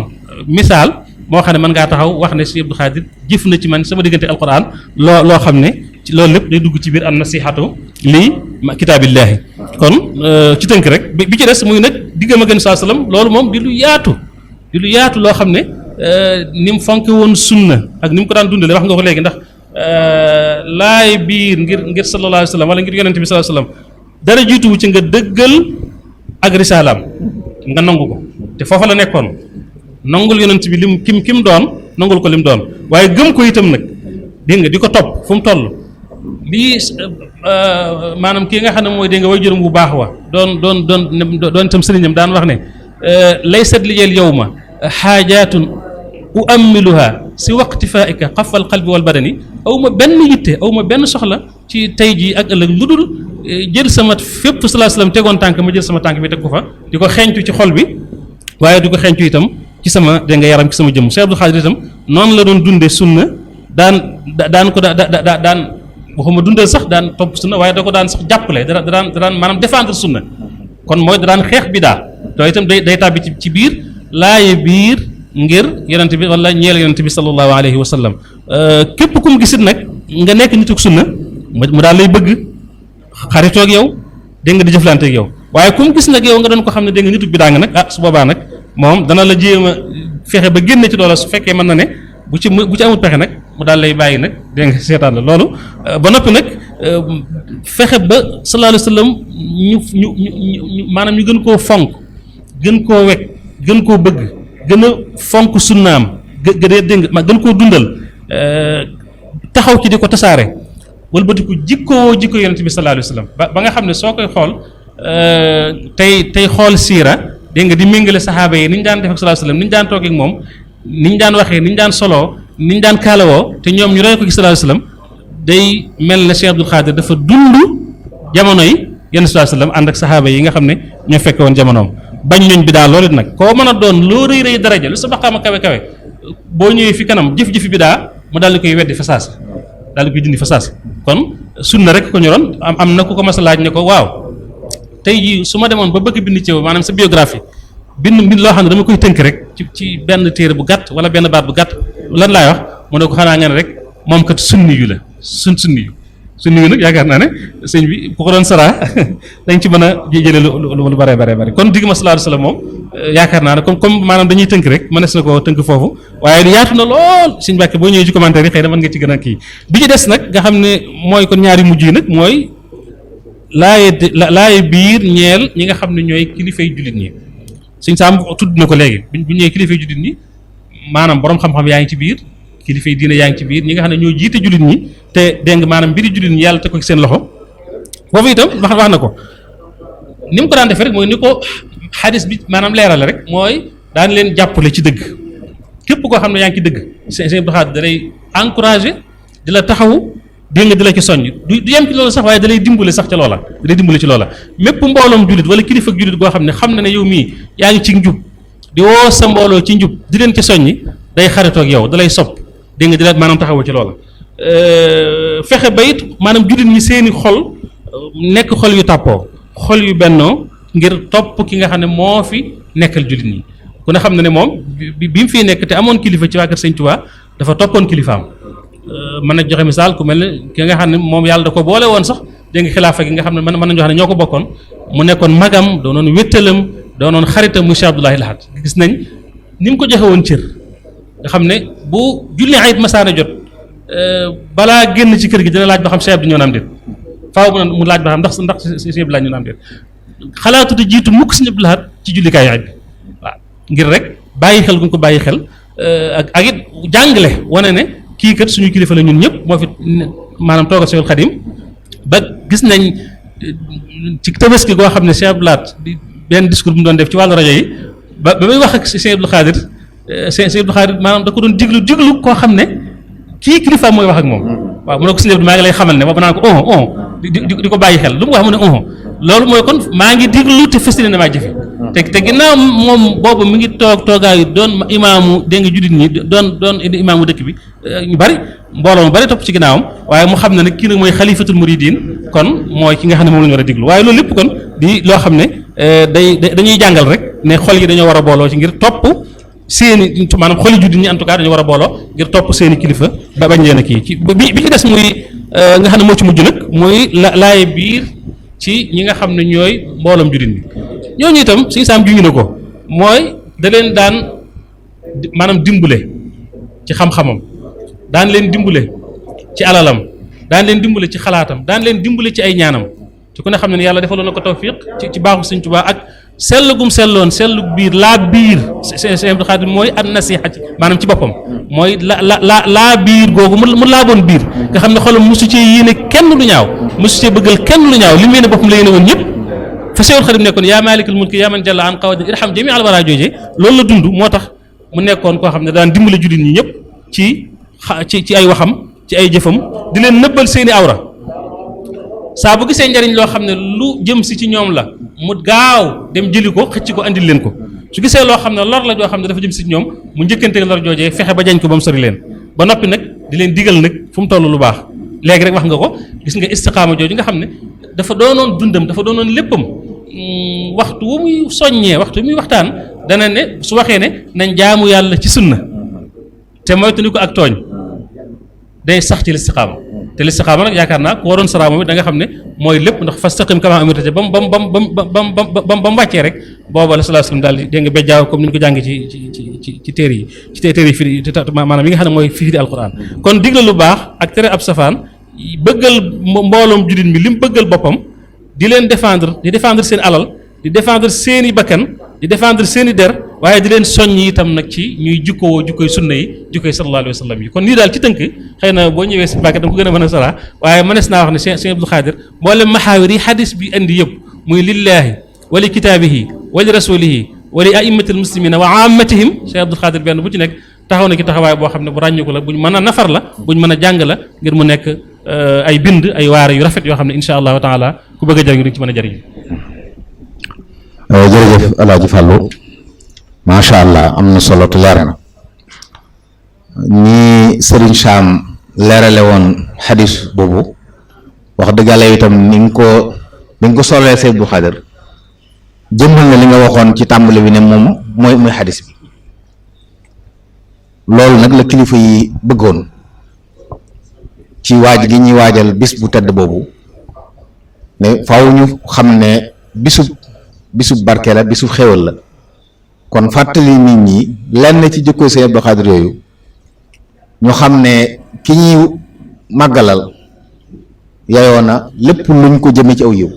misaal moo xam ne mën ngaa taxaw wax ne Sëñ Abdou Khadir jëf na ci man sama diggante alquran loo xam ne loolu lépp day dugg ci biir an nasihatu lii kitaabillahi kon ci tënk rek bi ci des muy nag diggam ak saa sallam loolu moom di lu yaatu loo xam ne ni mu fonke woon sunna ak ni mu ko daan dundale wax nga ko léegi ndax laay biir ngir sallallahu alayhi wa sallam wala ngir yonente bi sallallahu alayhi wa sallam dara jiituwu ci nga dëggal ak risalaam nga nangu ko te foofa la nekkoon nangul yonent bi lim kim doon nangul ko lim doon waaye gëm ko itam nag dégg nga di ko topp fu mu toll lii maanaam kii nga xam ne mooy dégg nga way juróom bu baax wa doon itam sëriñam daan wax ne laysat liyal yawma xaajaatun uammiluha si waqtifaika xafal qalbi wal badani aw ma benn yitte aw ma benn soxla ci tey jii ak ëllëg lu dul jël sama fépp sallallahu alayhi wasallam tegoon tànk ma jël sama tànk bi teg ko fa di ko xeeñcu ci xol bi waaye di ko xeeñcu itam ci sama dégg nga yaram ci sama jëmm Cheikh Abdou Khadir itam noonu la doon dundee sunna daan ko daan waxuma dundal sax daan topp sunna waaye da ko daan sax jàppale da daan maanaam défendre sunna kon mooy da daan xeex bidaa loolu itam day tàbbi ci biir laaye biir ngir yonent bi wala ñeel yonent bi sallallahu alayhi wa sallam képp ku mu gisit nag nga nekk nituk sunna mu daal lay bëgg xaritoo ak yow dégg nga di jëflante ak yow waaye ku mu gis nag yow nga doon ko xam ne dégg nga nituk bidaa nga nag su boobaa nag moom dana la jéem a fexe ba génne ci loola su fekkee mën na ne bu ci amul pexe nag mu daal lay bàyyi nag dégg nga seetaan la loolu ba noppi nag fexe ba sallallahu alayhi wa sallam ñu maanaam ñu gën koo fonk gën koo wekk gën koo bëgg gën a fonk sunnaam dégg nga gën koo dundal taxaw ci di ko tasaare wëlbatiku jikko yonent bi sallallahu alayhi wa sallam ba nga xam ne soo koy xool tey xool siira dégg nga di méngale saxaaba yi ni ñu daan def ak sallallahu alayhi wa sallam ni ñu daan toogee ak moom ni ñu daan waxee ni ñu daan soloo ni ñu daan kaalawoo te ñoom ñu roy ko ci sallallahu alayhi wa sallam day mel ne Cheikh Abdou Khadir dafa dund jamono yi yenn sallallahu alayhi wa sallam ànd ak saxaaba yi nga xam ne ñoo fekke woon jamonoom bañ ñooñ bi daal loolu it nag koo mën a doon loo rëy daraja lu sa maqaama kawe boo ñëwee fi kanam jëf-jëfi bi daa mu daal di koy weddi fa saasi daal di koy dindi fa saasi kon sunna rek ko ñoroon am na ku ko mas a laaj ne ko waaw tey jii su ma demoon ba bëgg bind ci yow maanaam sa biographie bind loo xam ne dama koy tënk rek ci benn téere bu gàtt wala benn baat bu gàtt lan laay wax mu ne ko xanaa nga ne rek moom kat sunni yu la sunni yu nag yaakaar naa ne sëñ bi ku ko doon saraa dañ ci mën a jëlee lu bare kon digg ma sallallahu alayhi wasallam moom yaakaar naa ne comme maanaam dañuy tënk rek mënees na koo tënk foofu waaye yaatu na lool sëñ Mbàkke boo ñëwee ci commentaire yi xëy na mën nga ci gën a kii bi ci des nag nga xam ne mooy kon ñaari mujj yi nag mooy laaye biir ñeel ñi nga xam ne ñooy kilifay jullit ñi sëñ Saam tudd na ko léegi bu ñëwee kilifay jullit ñi maanaam borom xam-xam yaa ngi ci biir kilifay diine yaa ngi ci biir ñi nga xam ne ñoo jiite jullit ñi te dégg nga maanaam mbiri jullit ñi yàlla te ko ci seen loxo foofu itam wax na ko ni mu ko daan defee rek mooy ni ko xadis bi maanaam leerale rek mooy daan leen jàppale ci dëgg képp koo xam ne yaa ngi ci dëgg sëñ Abdou Khadre da lay encouragé di la taxawu dégg nga di la ci soññ du yem ci loolu sax waaye da lay dimbale sax ca loola da lay dimbale ci loola mépp mbooloom jullit wala kilifa ak jullit goo xam ne yow mii yaa ngi ci njub di woo sa mbooloo ci njub di leen ci soññi day xaritoo ak yow da lay sopp dégg nga di la maanaam taxawu ci loola fexe ba it maanaam jullit ñi seeni xol nekk xol yu tàppoo xol yu bennoo ngir topp ki nga xam ne moo fi nekkal jullit ñi ku ne xam ne moom bi mu fiy nekk te amoon kilifa ci waa kër Sëñ Tuubaa dafa toppoon kilifaam mën na joxe misaal ku mel ne ki nga xam ne moom yàlla da ko boole woon sax dégg nga xilaafa gi nga xam ne mën nañu wax ne ñoo ko bokkoon mu nekkoon magam doonoon wéttalam doonoon xaritam mu Cheikh Abdoulaye Lahat gis nañ ni mu ko joxe woon cër nga xam ne bu julli ayit masaana jot balaa génn ci kër gi dina laaj ba xam Cheikh Abdou ñoo na am déet faaw mu laaj ba xam ndax Cheikh Abdou laaj ñoo na am déet xalaatu te jiitu mukk Sëñ Abdou Lahat ci jullikaay ayit bi waaw ngir rek bàyyi xel gu ñu ko bàyyi xel ak it jàngale wane ne kii kat suñu kilifa la ñun ñëpp moo fi maanaam toogal Seexul Xadim ba gis nañ ci tabaski goo xam ne Cheikh Abdou Lahat benn discours bu mu doon def ci wàllu rajo yi ba muy wax ak Cheikh Abdou Khadre Cheikh Abdou Khadre maanaam da ko doon diglu koo xam ne kii kilifa mooy wax ak moom waaw mu ne ko Sëñ Abdou maa ngi lay xamal ne boobu naan ko di ko bàyyi xel lu mu wax mu ne loolu mooy kon maa ngi diglu te fas yéene maa jëfe te ginnaaw moom boobu mi ngi toogaayu doon imaamu dégg nga jullit ñi doon imaamu dëkk bi ñu bari mbooloo mu bari topp ci ginnaawam waaye mu xam ne nag kii nag mooy xalifatul muridin kon mooy ki nga xam ne moom la ñu war a diglu waaye loolu lépp kon di loo xam ne dañuy jàngal rek ne xol yi dañoo war a booloo ci ngir topp seeni maanaam xoli jullit ñi en tout cas dañoo war a booloo ngir topp seeni kilifa ba bañ leen a kii ci bi ci des muy nga xam ne moo ci mujj nag mooy laaye biir ci ñi nga xam ne ñooy mbooloom jullit ñi ñooñu itam suñu saam juñu na ko mooy da leen daan maanaam dimbale ci xam-xamam daan leen dimbale ci alalam daan leen dimbale ci xalaatam daan leen dimbale ci ay ñaanam te ku ne xam ne yàlla defaloon na ko tawfiq ci baaxu Sëñ Tuubaa ak sell gum selloon sellu biir laa biir Sëñ Abdou Khadre mooy an nasiha ci maanaam ci boppam mooy laa biir googu mu laaboon biir nga xam ne xolam mosu cee yéene kenn lu ñaaw mosu cee bëggal kenn lu ñaaw li mu yéene boppam la yéene woon ñëpp fa Seexul Xadim nekkoon yaa maalikal mulki yaa man jalla an qawadin irham jami al wara jooje loolu la dund moo tax mu nekkoon koo xam ne daan dimbale jullit ñi ñëpp ci ay waxam ci ay jëfam di leen nëbbal seeni awra saa bu gisee njariñ loo xam ne lu jëm si ci ñoom la mu gaaw dem jëli ko xëcc ko andil leen ko su gisee loo xam ne lor la joo xam ne dafa jëm si ñoom mu njëkkante lor joojee fexe ba jañ ko ba mu sori leen ba noppi nag di leen digal nag fu mu toll lu baax léegi rek wax nga ko gis nga istiqaama jooju nga xam ne dafa doonoon dundam dafa doonoon léppam waxtu wu muy soññee waxtu wu muy waxtaan dana ne su waxee ne nañ jaamu yàlla ci sunna te moytu ko ak tooñ day sax ci listiqaama te listiqaama nag yaakaar naa ku waroon saraa moom it da nga xam ne mooy lépp ndax fastaqim kamaa umirta ba mu wàccee rek booba la sallallahu alayhi wasallam daal di dégg nga bejjaaw comme ni ñu ko jàng ci téere yi ci téere yi firi maanaam yi nga xam ne mooy firi alquran kon digle lu baax ak tere ab safaan bëggal mbooloom jullit mi li mu bëggal boppam di leen défendre seen alal di défendre seeni bakkan di défendre seeni der waaye di leen soññ itam nag ci ñuy jukkoo jukkoy sunna yi jukkoy sallallahu alayhi wa sallam yi kon nii daal ci tënk xëy na boo ñëwee si Mbàkke dama ko gën a mën a sara waaye mënees naa wax ne Sëñ Abdou Khadre mboolem maxaawir yi xadis bi indi yëpp muy lillahi wa li kitaabihi wa li rasulihi wa li aimmatil muslimina wa ammatihim Sëñ Abdou Khadre benn bu ci nekk taxaw na ci taxawaay boo xam ne bu ràññu ko la buñ mën a nafar la buñ mën a jàng la ngir mu nekk ay bind ay waare yu rafet yoo xam ne insha allahu taala ku bëgg a jëriñu duñ ci mën a jëriñu. jërëjëf El Hadj Fallou macha allah am na solo te leer na ñi Serigne Sam leerale woon xadis boobu wax dëgg yàlla itam ni nga ko solee Sëñ Abdou Khadre jëmmal na li nga waxoon ci tàmbali bi ne moom mooy xadis bi. loolu nag la kilifa yi bëggoon ci waaj gi ñuy waajal bis bu tedd boobu ne faaw ñu xam ne bisub barke la bisub xéwal la. kon fàttali nit ñi lenn ci jikko Sëñ Abdou Khadre yooyu ñu xam ne ki ñuy màggalal yayoo na lépp luñ ko jëme ci aw yiw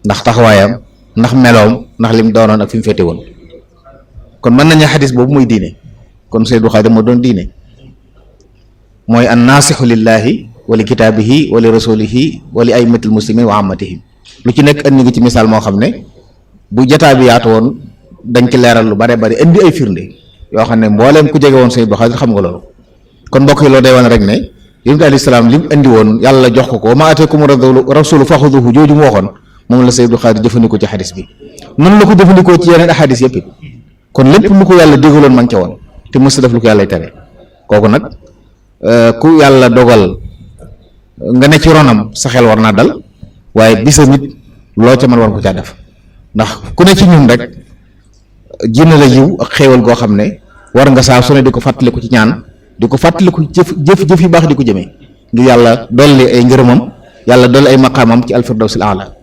ndax taxawaayam ndax meloom ndax lim doonoon ak fi mu féete woon. kon mën nañu xadis boobu muy diine kon Sëñ Abdou Khadre moo doon diine mooy an naasixu lillahi wa li kitaabihi wa li rasulihi wa li aymatil muslimin wa ammatihim lu ci nekk andi nga ci misaal moo xam ne bu jataa bi yaatu woon dañ ci leeral lu bare bari indi ay firnde yoo xam ne mbooleem ku jege woon Sëñ Abdou Khadre xam nga loolu. kon mbokk yi loolu day wane rek ne yonent alayhi salaam li mu indi woon yàlla jox ko wa maa aataakumu rasuulu faxuduuhu jooju mu waxoon moom la Sëñ Abdou Khadre jëfandikoo ci xadis bi noonu la ko jëfandikoo ci yeneen xadis yëpp it kon lépp lu ko yàlla dégaloon ma ngi ca woon te mës a def lu ko yàlla tere kooku nag ku yàlla dogal nga ne ci ronam sa xel war naa dal waaye bisa nit loo ca mën war ko caa def ndax ku ne ci ñun rek jinne la yiw ak xéewal goo xam ne war nga saa su ne di ko fàttaliku ci ñaan di ko fàttaliku jëf yu baax di ko jëmee ngir yàlla dolli ay ngërëmam yàlla dolli ay maqaamam ci alfirdawsil aala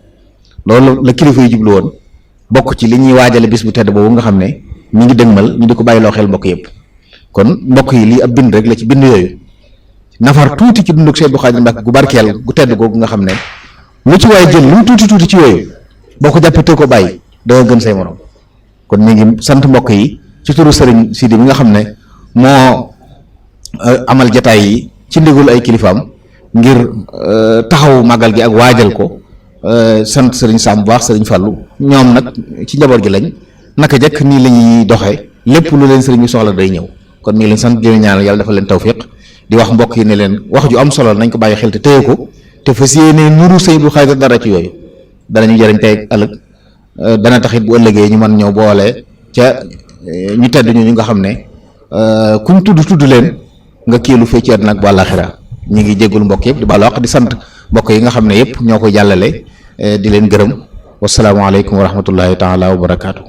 loolu la kilifa yi jublu woon bokk ci li ñuy waajale bis bu tedd boobu nga xam ne ñu ngi dëgmal ñu di ko bàyyiloo xel mbokk yëpp. kon mbokk yi lii ab bind rek la ci bind yooyu nafar tuuti ci dunduk Sëñ Abdou Khadre Mbacké gu barkeel gu tedd googu nga xam ne lu ci waay jël lu mu tuuti ci yooyu boo ko jàppee te ko bàyyi da nga gën say morom. kon ñu ngi sant mbokk yi ci turu Serigne Sidi mi nga xam ne moo amal jataay yi ci ndigal ay kilifaam ngir taxawu màggal gi ak waajal ko sant Serigne Sam bu baax Serigne Fallou ñoom nag ci njaboot gi lañ naka jekk nii la ñuy doxee lépp lu leen Serigne bi soxla day ñëw kon ñu ngi leen sant di leen ñaanal yàlla dafa leen tawfiq di wax mbokk yi ne leen wax ju am solo nañ ko bàyyi xel te téye ko te fas yéene nuru Sëñ Abdou Khadre dara ci yooyu danañu jëriñ tey ëllëg dana taxit bu ëllëgee ñu mën ñëw boole ca ñu tedd ñu nga xam ne kuñ tudd leen nga kiilu fee ci àddina ak bu àllaaxira ñu ngi jéggul mbokk yëpp di baalu àq di sant mbokk yi nga xam ne yëpp ñoo koy jàllale di leen gërëm wasalaamaaleykum wa rahmatullahi taala wa barakaatu.